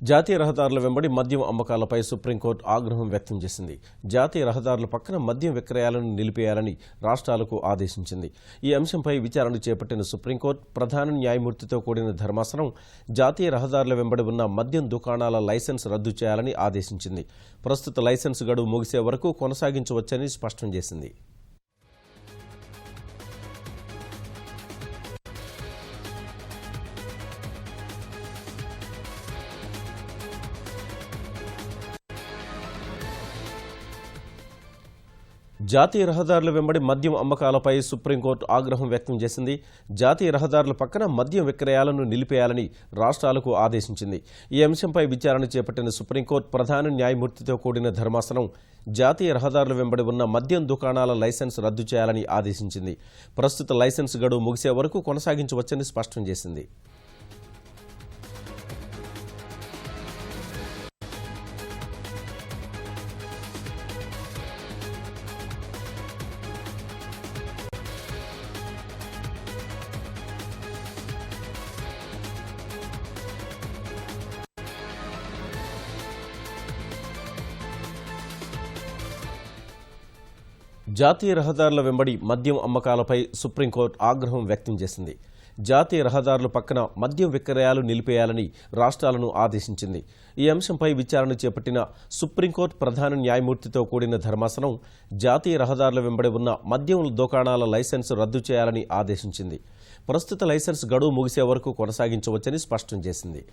జాతీయ రహదారుల వెంబడి మద్యం అమ్మకాలపై సుప్రీంకోర్టు ఆగ్రహం వ్యక్తం చేసింది. జాతీయ రహదారుల పక్కన మద్యం విక్రయాలను నిలిపేయాలని రాష్ట్రాలకు ఆదేశించింది. ఈ అంశంపై విచారణ చేపట్టిన సుప్రీంకోర్టు ప్రధాన న్యాయమూర్తితో కూడిన ధర్మాసనం జాతీయ రహదారుల వెంబడి ఉన్న మద్యం దుకాణాల లైసెన్స్ రద్దు చేయాలని ఆదేశించింది. ప్రస్తుత లైసెన్స్ గడువు ముగిసే వరకు కొనసాగించవచ్చని స్పష్టం చేసింది. జాతీయ రహదారుల వెంబడి మద్యం అమ్మకాలపై సుప్రీంకోర్టు ఆగ్రహం వ్యక్తం చేసింది. జాతీయ రహదారుల పక్కన మద్యం విక్రయాలను నిలిపేయాలని రాష్ట్రాలకు ఆదేశించింది. ఈ అంశంపై విచారణ చేపట్టిన సుప్రీంకోర్టు ప్రధాన న్యాయమూర్తితో కూడిన ధర్మాసనం జాతీయ రహదారుల వెంబడి ఉన్న మద్యం దుకాణాల లైసెన్స్ రద్దు చేయాలని ఆదేశించింది. ప్రస్తుత లైసెన్స్ గడువు ముగిసే వరకు కొనసాగించవచ్చని స్పష్టం చేసింది. జాతీయ రహదారుల వెంబడి మద్యం అమ్మకాలపై సుప్రీంకోర్టు ఆగ్రహం వ్యక్తం చేసింది. జాతీయ రహదారుల పక్కన మద్యం విక్రయాలు నిలిపేయాలని రాష్ట్రాలను ఆదేశించింది. ఈ అంశంపై విచారణ చేపట్టిన సుప్రీంకోర్టు ప్రధాన న్యాయమూర్తితో కూడిన ధర్మాసనం జాతీయ రహదారుల వెంబడి ఉన్న మద్యం దుకాణాల లైసెన్స్ రద్దు చేయాలని ఆదేశించింది. ప్రస్తుత లైసెన్స్ గడువు ముగిసే వరకు కొనసాగించవచ్చని స్పష్టం చేసింది.